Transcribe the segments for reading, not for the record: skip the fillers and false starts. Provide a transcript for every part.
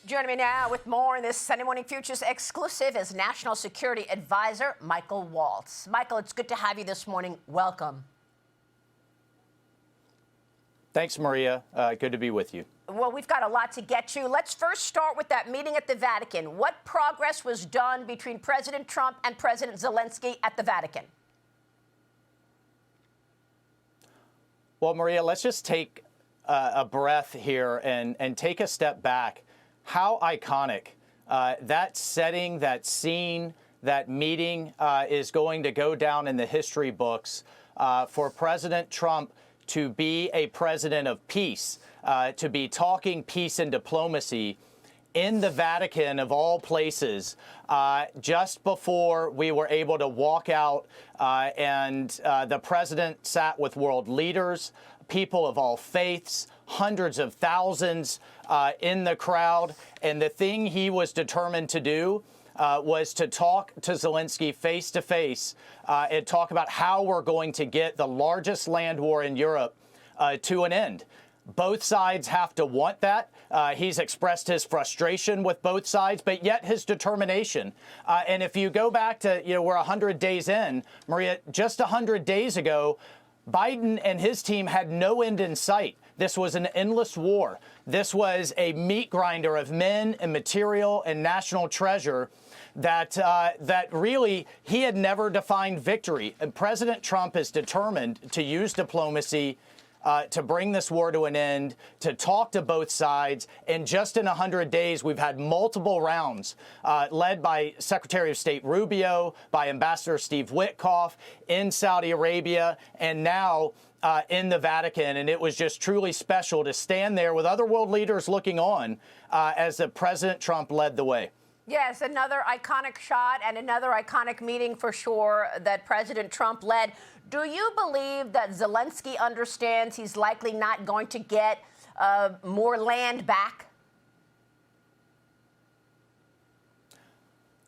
Joining me now with more in this Sunday Morning Futures exclusive is National Security Advisor Michael Waltz. Michael, it's good to have you this morning. Welcome. Thanks, Maria. Good to be with you. Well, we've got a lot to get to. Let's first start with that meeting at the Vatican. What progress was done between President Trump and President Zelensky at the Vatican? Well, Maria, let's just take a breath here and take a step back. How iconic that setting, that scene, that meeting is going to go down in the history books for President Trump to be a president of peace, to be talking peace and diplomacy in the Vatican, of all places, just before we were able to walk out and the president sat with world leaders, people of all faiths, hundreds of thousands in the crowd. And the thing he was determined to do was to talk to Zelensky face to face and talk about how we're going to get the largest land war in Europe to an end. Both sides have to want that. He's expressed his frustration with both sides, but yet his determination. And if you go back to, we're 100 days in, Maria, just 100 days ago, Biden and his team had no end in sight. This was an endless war. This was a meat grinder of men and material and national treasure that really he had never defined victory. And President Trump is determined to use diplomacy to bring this war to an end, to talk to both sides. And just in 100 days, we've had multiple rounds led by Secretary of State Rubio, by Ambassador Steve Witkoff in Saudi Arabia, and now in the Vatican. And it was just truly special to stand there with other world leaders looking on as President Trump led the way. Yes, another iconic shot and another iconic meeting for sure that President Trump led. Do you believe that Zelensky understands he's likely not going to get more land back?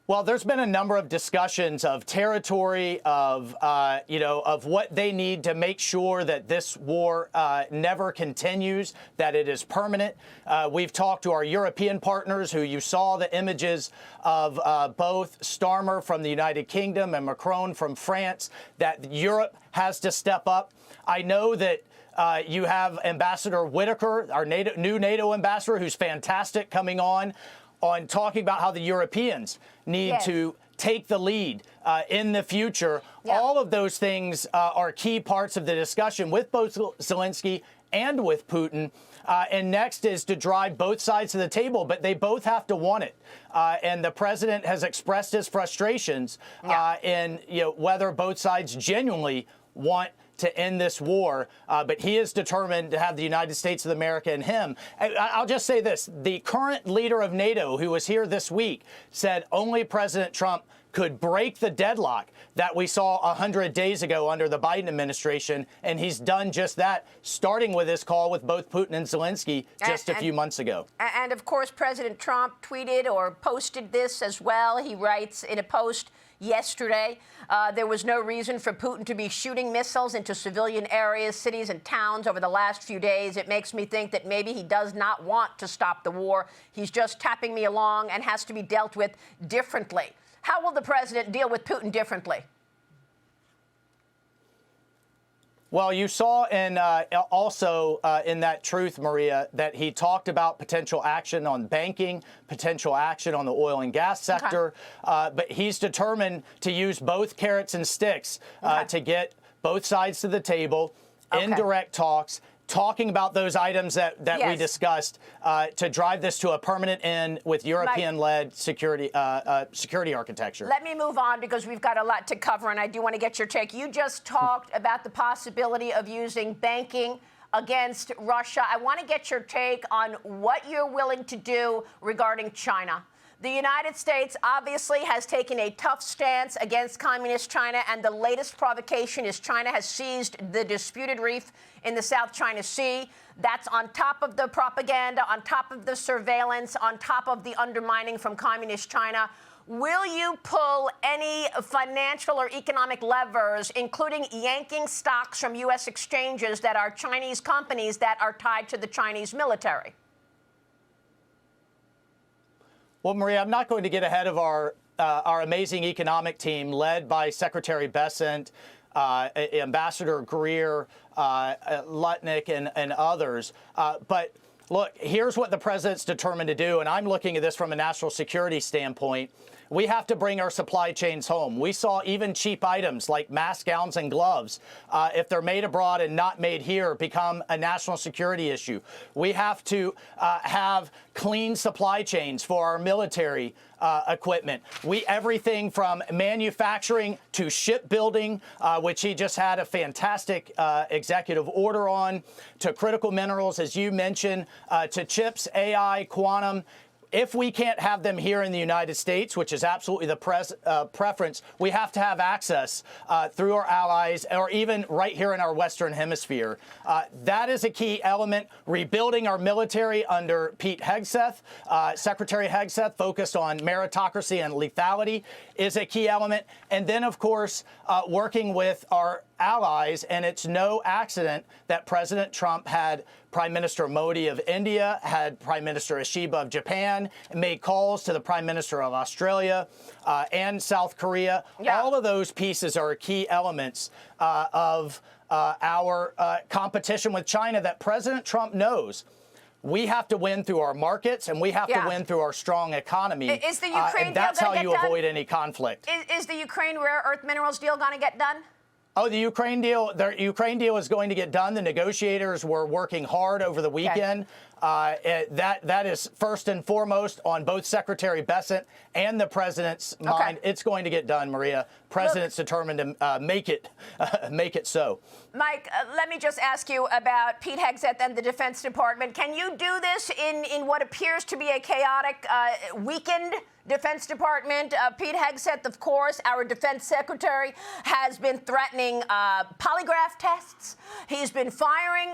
Well, there's been a number of discussions of territory, of what they need to make sure that this war never continues, that it is permanent. We've talked to our European partners, who you saw the images of both Starmer from the United Kingdom and Macron from France, that Europe has to step up. I know that you have Ambassador Whitaker, our new NATO ambassador, who's fantastic, coming on talking about how the Europeans need to take the lead in the future. Yeah. All of those things are key parts of the discussion with both Zelensky and with Putin. And next is to drive both sides to the table, but they both have to want it. And the president has expressed his frustrations in whether both sides genuinely want to end this war, but he is determined to have the United States of America and him. I'll just say this. The current leader of NATO, who was here this week, said only President Trump could break the deadlock that we saw 100 days ago under the Biden administration, and he's done just that, starting with his call with both Putin and Zelensky just a few months ago. And, of course, President Trump tweeted or posted this as well. He writes in a post yesterday, there was no reason for Putin to be shooting missiles into civilian areas, cities and towns over the last few days. It makes me think that maybe he does not want to stop the war. He's just tapping me along and has to be dealt with differently. How will the president deal with Putin differently? Well, you saw also in that truth, Maria, that he talked about potential action on banking, potential action on the oil and gas sector. Okay. But he's determined to use both carrots and sticks to get both sides to the table, indirect talks, talking about those items that we discussed to drive this to a permanent end with European-led security architecture. Let me move on because we've got a lot to cover, and I do want to get your take. You just talked about the possibility of using banking against Russia. I want to get your take on what you're willing to do regarding China. The United States obviously has taken a tough stance against communist China, and the latest provocation is China has seized the disputed reef in the South China Sea. That's on top of the propaganda, on top of the surveillance, on top of the undermining from communist China. Will you pull any financial or economic levers, including yanking stocks from U.S. exchanges that are Chinese companies that are tied to the Chinese military? Well, Maria, I'm not going to get ahead of our amazing economic team led by Secretary Bessent, Ambassador Greer, Lutnick, and others. But look, here's what the president's determined to do, and I'm looking at this from a national security standpoint. We have to bring our supply chains home. We saw even cheap items like masks, gowns, and gloves, if they're made abroad and not made here, become a national security issue. We have to have clean supply chains for our military equipment. Everything from manufacturing to shipbuilding, which he just had a fantastic executive order on, to critical minerals, as you mentioned, to chips, AI, quantum. If we can't have them here in the United States, which is absolutely the preference, we have to have access through our allies or even right here in our Western Hemisphere. That is a key element. Rebuilding our military under Pete Hegseth, Secretary Hegseth, focused on meritocracy and lethality, is a key element. And then, of course, working with our allies, and it's no accident that President Trump had Prime Minister Modi of India, had Prime Minister Ishiba of Japan, made calls to the Prime Minister of Australia and South Korea. Yeah. All of those pieces are key elements of our competition with China that President Trump knows. We have to win through our markets, and we have to win through our strong economy. Is the Ukraine and that's deal how you avoid any conflict. Is the Ukraine rare earth minerals deal going to get done? Oh, the Ukraine deal is going to get done. The negotiators were working hard over the weekend. That is first and foremost on both Secretary Bessent and the president's mind. It's going to get done, Maria. President's determined to make it so. Mike, let me just ask you about Pete Hegseth and the Defense Department. Can you do this in what appears to be a chaotic, weakened Defense Department? Pete Hegseth, of course, our Defense Secretary, has been threatening polygraph tests. He's been firing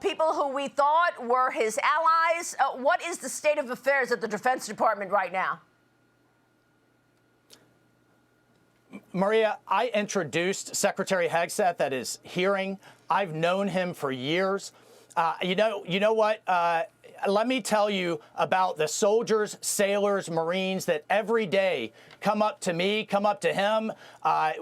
people who we thought were his allies. What is the state of affairs at the Defense Department right now? Maria, I introduced Secretary Hegseth at his hearing. I've known him for years. You know what? Let me tell you about the soldiers, sailors, Marines that every day come up to me, come up to him.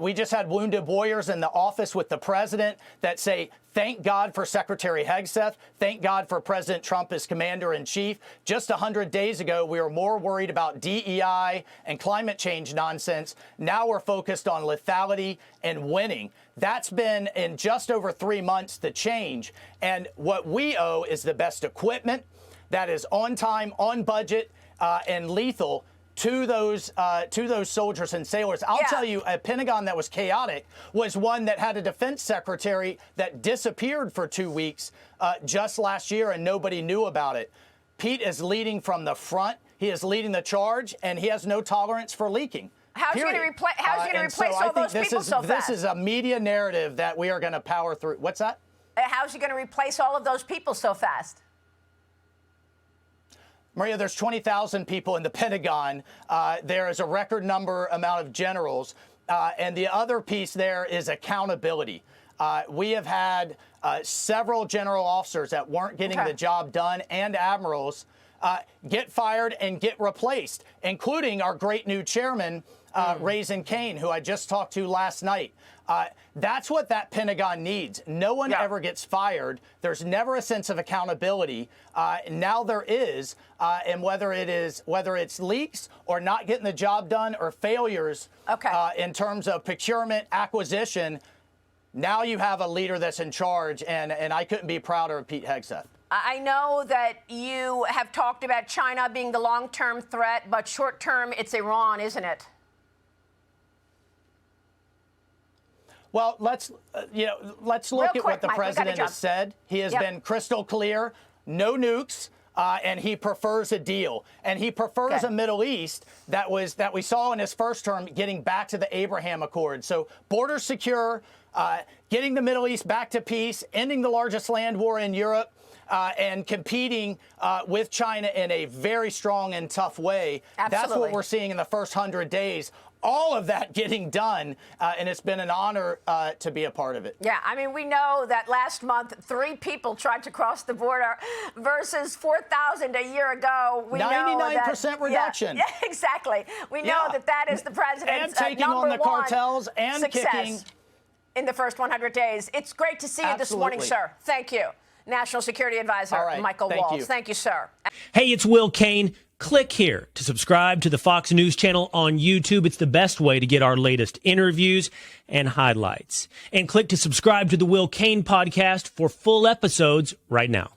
We just had wounded warriors in the office with the president that say, thank God for Secretary Hegseth. Thank God for President Trump as commander-in-chief. Just 100 days ago, we were more worried about DEI and climate change nonsense. Now we're focused on lethality and winning. That's been, in just over 3 months, the change. And what we owe is the best equipment that is on time, on budget, and lethal to those soldiers and sailors. I'll tell you, a Pentagon that was chaotic was one that had a defense secretary that disappeared for 2 weeks just last year, and nobody knew about it. Pete is leading from the front. He is leading the charge, and he has no tolerance for leaking. How's he going to replace all those people so fast? This is a media narrative that we are going to power through. What's that? How's he going to replace all of those people so fast? Maria, there's 20,000 people in the Pentagon. There is a record amount of generals. And the other piece there is accountability. We have had several general officers that weren't getting the job done and admirals get fired and get replaced, including our great new chairman, Raisin Kane, who I just talked to last night. That's what that Pentagon needs. No one ever gets fired. There's never a sense of accountability. Now there is, and whether it's leaks or not getting the job done or failures in terms of procurement, acquisition, now you have a leader that's in charge, and I couldn't be prouder of Pete Hegseth. I know that you have talked about China being the long-term threat, but short-term, it's Iran, isn't it? Well, let's look at what the president has said. He has been crystal clear, no nukes, and he prefers a deal. And he prefers a Middle East that we saw in his first term getting back to the Abraham Accord. So border secure, getting the Middle East back to peace, ending the largest land war in Europe, and competing with China in a very strong and tough way. Absolutely. That's what we're seeing in the first 100 days. all of that getting done, and it's been an honor to be a part of it. Yeah, I mean, we know that last month 3 people tried to cross the border versus 4,000 a year ago. We 99% reduction. Yeah, exactly. We know that is the president's and taking on the cartels and success kicking in the first 100 days. It's great to see you this morning, sir. Thank you. National Security Advisor Michael Waltz. Thank you, sir. Hey, it's Will Cain. Click here to subscribe to the Fox News channel on YouTube. It's the best way to get our latest interviews and highlights. And click to subscribe to the Will Cain podcast for full episodes right now.